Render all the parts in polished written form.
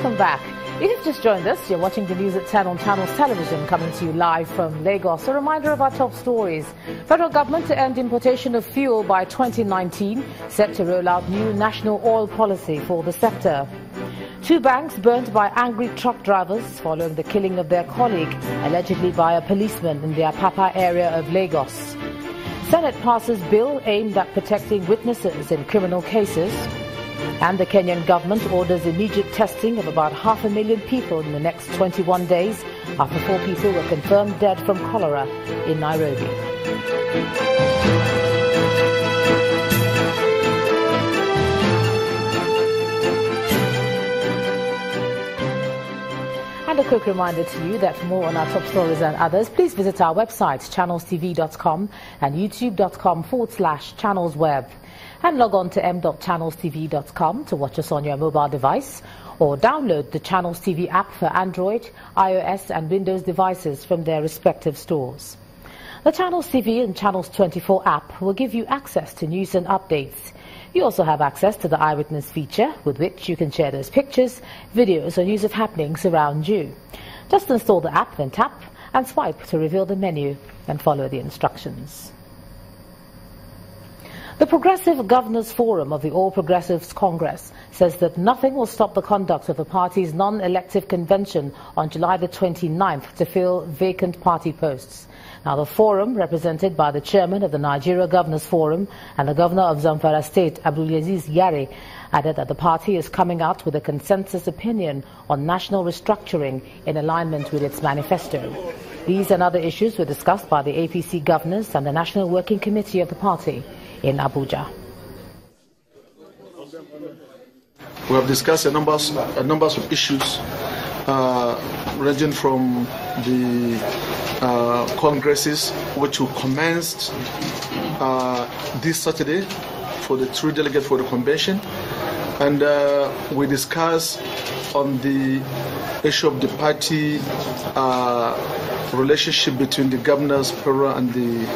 Welcome back. If you've just joined us, you're watching the news at 10 on Channels Television, coming to you live from Lagos. A reminder of our top stories. Federal government to end importation of fuel by 2019, set to roll out new national oil policy for the sector. 2 banks burnt by angry truck drivers following the killing of their colleague, allegedly by a policeman in the Apapa area of Lagos. Senate passes bill aimed at protecting witnesses in criminal cases. And the Kenyan government orders immediate testing of about 500,000 people in the next 21 days after 4 people were confirmed dead from cholera in Nairobi. And a quick reminder to you that for more on our top stories and others, please visit our website, channelstv.com and youtube.com/channelsweb. And log on to m.channelstv.com to watch us on your mobile device, or download the Channels TV app for Android, iOS and Windows devices from their respective stores. The Channels TV and Channels 24 app will give you access to news and updates. You also have access to the Eyewitness feature, with which you can share those pictures, videos or news of happenings around you. Just install the app, then tap and swipe to reveal the menu and follow the instructions. The Progressive Governors Forum of the All Progressives Congress says that nothing will stop the conduct of the party's non-elective convention on July the 29th to fill vacant party posts. Now, the forum, represented by the chairman of the Nigeria Governors Forum and the governor of Zamfara State, Abdulaziz Yare, added that the party is coming out with a consensus opinion on national restructuring in alignment with its manifesto. These and other issues were discussed by the APC governors and the National Working Committee of the party in Abuja. We have discussed a number of issues ranging from the congresses, which will commence this Saturday for the 3 delegates for the convention, and we discussed on the issue of the party relationship between the governors, Peru, and the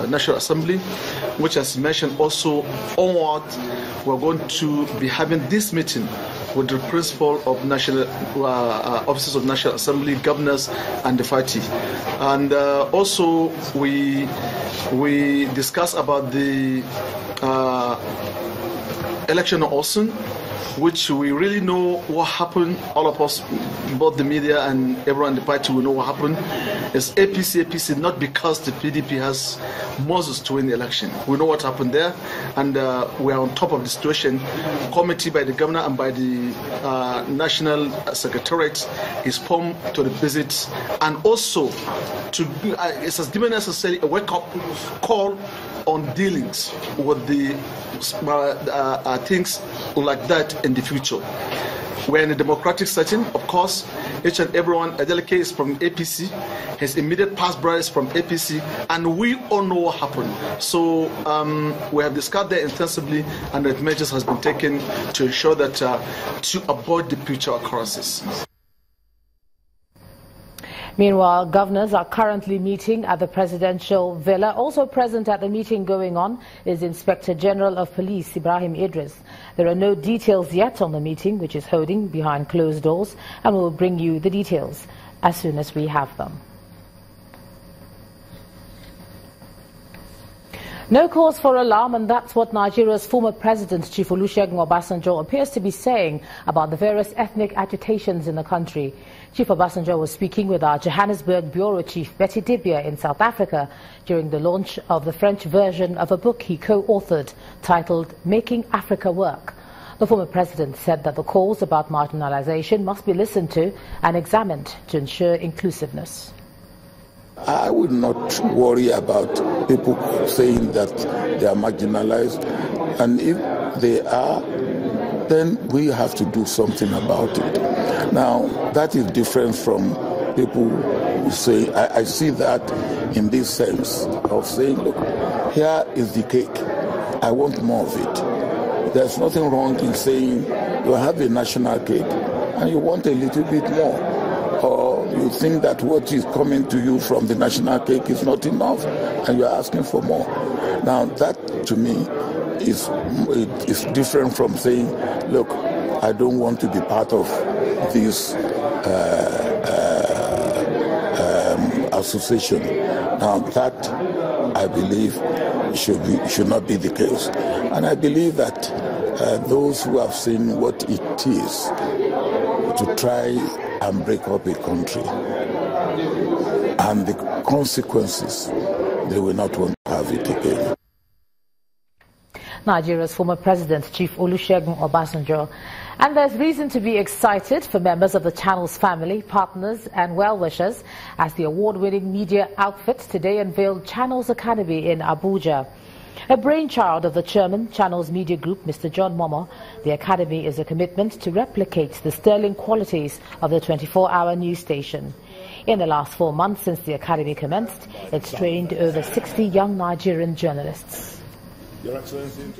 National Assembly, which, as mentioned, also onward, we're going to be having this meeting with the principal of national officers of National Assembly, governors, and the party. And also we discuss about the election of Osun, which we really know what happened. All of us, both the media and everyone in the party, will know what happened. It's APC, not because the PDP has Moses to win the election. We know what happened there, and we are on top of the situation. Committee by the governor and by the National Secretariat is formed to the visit, and also it has given necessarily a wake-up call on dealings with the things like that in the future. We're in a democratic setting, of course. Each and everyone, a delegate is from APC, his immediate past brothers from APC, and we all know what happened. So we have discussed that intensively, and that measures has been taken to ensure that to avoid the future occurrences. Meanwhile, governors are currently meeting at the presidential villa. Also present at the meeting going on is Inspector General of Police Ibrahim Idris. There are no details yet on the meeting, which is holding behind closed doors, and we'll bring you the details as soon as we have them. No cause for alarm, and that's what Nigeria's former president, Chief Olusegun Obasanjo, appears to be saying about the various ethnic agitations in the country. Chief Obasanjo was speaking with our Johannesburg bureau chief, Betty Dibia, in South Africa during the launch of the French version of a book he co-authored titled Making Africa Work. The former president said that the calls about marginalization must be listened to and examined to ensure inclusiveness. I would not worry about people saying that they are marginalized, and if they are, then we have to do something about it. Now, that is different from people who say, I see that in this sense of saying, look, here is the cake, I want more of it. There's nothing wrong in saying you have a national cake and you want a little bit more. Or you think that what is coming to you from the national cake is not enough and you're asking for more. Now that to me is different from saying, look, I don't want to be part of this association. Now that, I believe, should not be the case. And I believe that those who have seen what it is to try and break up a country and the consequences, they will not want to have it again. Nigeria's former president, Chief Olusegun Obasanjo. And there's reason to be excited for members of the channel's family, partners and well-wishers as the award-winning media outfit today unveiled Channels Academy in Abuja. A brainchild of the chairman, Channels Media Group, Mr. John Momo, the academy is a commitment to replicate the sterling qualities of the 24-hour news station. In the last 4 months since the academy commenced, it's trained over 60 young Nigerian journalists. Your Excellency.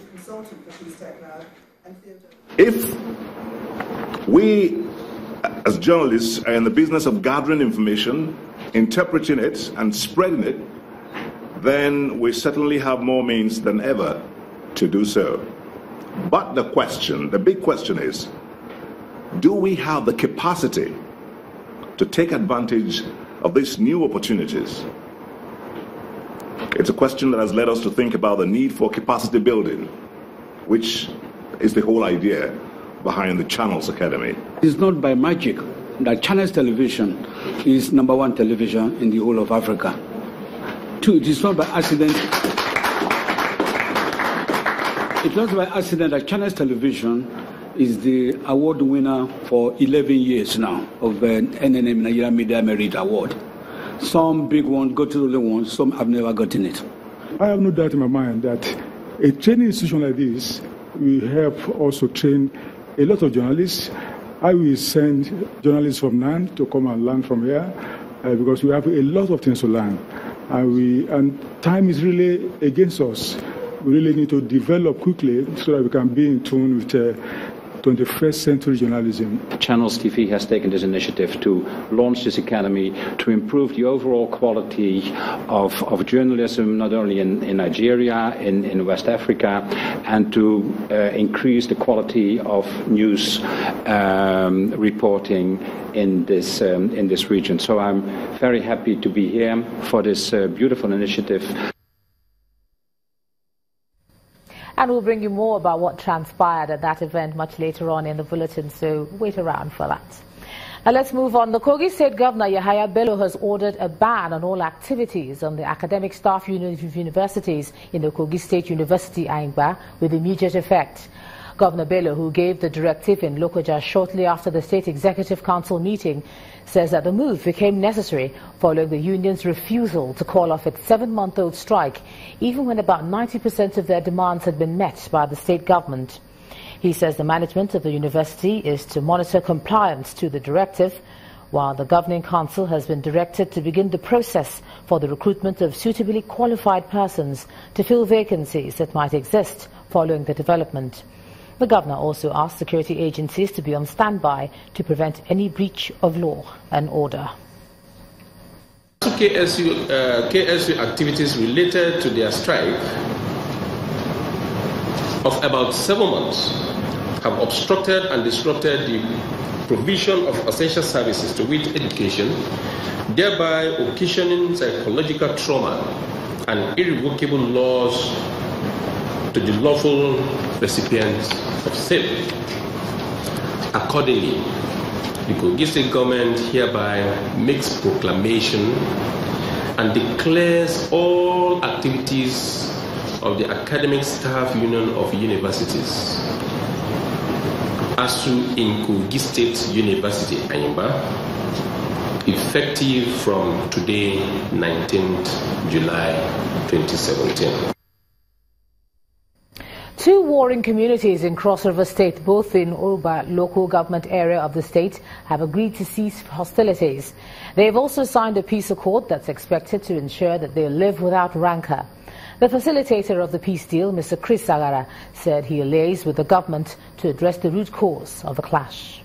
If we, as journalists, are in the business of gathering information, interpreting it, and spreading it, then we certainly have more means than ever to do so. But the big question is, do we have the capacity to take advantage of these new opportunities? It's a question that has led us to think about the need for capacity building, which is the whole idea behind the Channels Academy. It's not by magic that Channels Television is #1 television in the whole of Africa. 2, it is not by accident. It's not by accident that Channels Television is the award winner for 11 years now of the NNM Nigeria Media Merit Award. Some big ones got to the ones, some have never gotten it. I have no doubt in my mind that a training institution like this will help also train a lot of journalists. I will send journalists from NAN to come and learn from here because we have a lot of things to learn. And time is really against us. We really need to develop quickly so that we can be in tune with 21st century journalism. Channels TV has taken this initiative to launch this academy to improve the overall quality of journalism, not only in Nigeria, in West Africa, and to increase the quality of news reporting in this region. So I'm very happy to be here for this beautiful initiative. And we'll bring you more about what transpired at that event much later on in the bulletin, so wait around for that. Now let's move on. The Kogi State Governor, Gov Bello, has ordered a ban on all activities on the academic staff unit of universities in the Kogi State University, Aingba, with immediate effect. Governor Bello, who gave the directive in Lokoja shortly after the State Executive Council meeting, says that the move became necessary following the union's refusal to call off its 7-month-old strike, even when about 90% of their demands had been met by the state government. He says the management of the university is to monitor compliance to the directive, while the governing council has been directed to begin the process for the recruitment of suitably qualified persons to fill vacancies that might exist following the development. The governor also asked security agencies to be on standby to prevent any breach of law and order. KSU activities related to their strike of about 7 months have obstructed and disrupted the provision of essential services to wit education, thereby occasioning psychological trauma and irrevocable loss to the lawful recipients of same. Accordingly, the Kogi State government hereby makes proclamation and declares all activities of the Academic Staff Union of Universities, ASUU in Kogi State University, Aingba, effective from today, 19th July 2017. 2 warring communities in Cross River State, both in Oba local government area of the state, have agreed to cease hostilities. They have also signed a peace accord that's expected to ensure that they live without rancor. The facilitator of the peace deal, Mr. Chris Sagara, said he'll liaise with the government to address the root cause of the clash.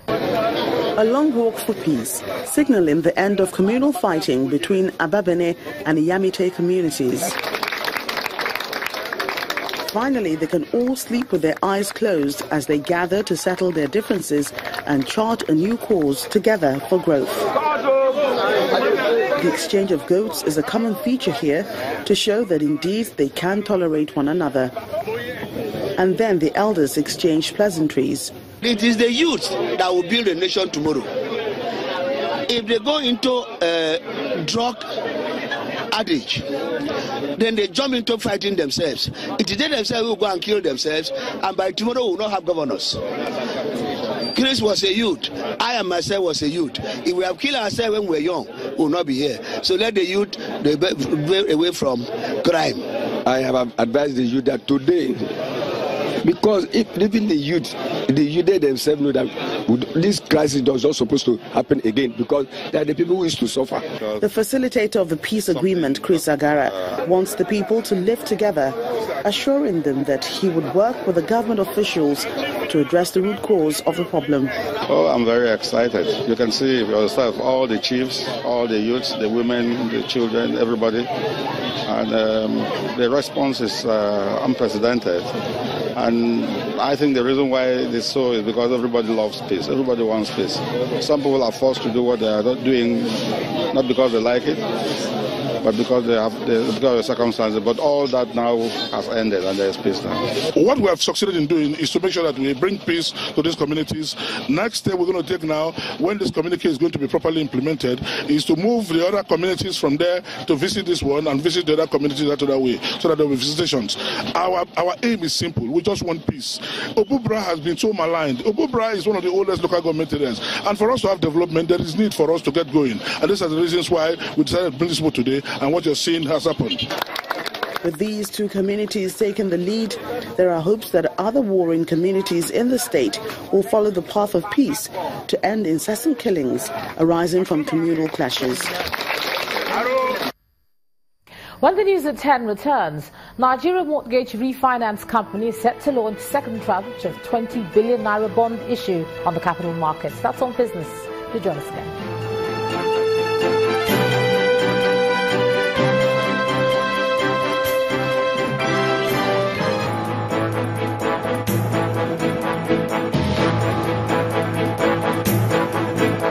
A long walk for peace, signaling the end of communal fighting between Ababene and Iyamite communities. finally they can all sleep with their eyes closed as they gather to settle their differences and chart a new course together for growth. The exchange of goats is a common feature here to show that indeed they can tolerate one another. And then the elders exchange pleasantries. It is the youth that will build a nation tomorrow. If they go into drug addict, then they jump into fighting themselves. It is they themselves who will go and kill themselves, and by tomorrow we will not have governors. Chris was a youth. I and myself was a youth. If we have killed ourselves when we were young, we will not be here. So let the youth be away from crime. I have advised the youth that today, because if even the youth themselves know that this crisis is not supposed to happen again, because they are the people who used to suffer. The facilitator of the peace agreement, Chris Agara, wants the people to live together, assuring them that he would work with the government officials to address the root cause of the problem. Oh, I'm very excited. You can see yourself, all the chiefs, all the youths, the women, the children, everybody. And the response is unprecedented. And I think the reason why it is so is because everybody loves peace. Everybody wants peace. Some people are forced to do what they are not doing, not because they like it, but because because of the circumstances. But all that now has ended and there is peace now. What we have succeeded in doing is to make sure that we bring peace to these communities. Next step we're going to take now, when this communique is going to be properly implemented, is to move the other communities from there to visit this one and visit the other communities that other way, so that there will be visitations. Our aim is simple. We just want peace. Obubra has been so maligned. Obubra is one of the oldest local government areas. And for us to have development, there is need for us to get going. And these are the reasons why we decided to bring this boat today. And what you're seeing has happened. With these two communities taking the lead, there are hopes that other warring communities in the state will follow the path of peace to end incessant killings arising from communal clashes. When the news at 10 returns, Nigeria Mortgage Refinance Company is set to launch second tranche of 20 billion naira bond issue on the capital markets. That's on business. Do join us again.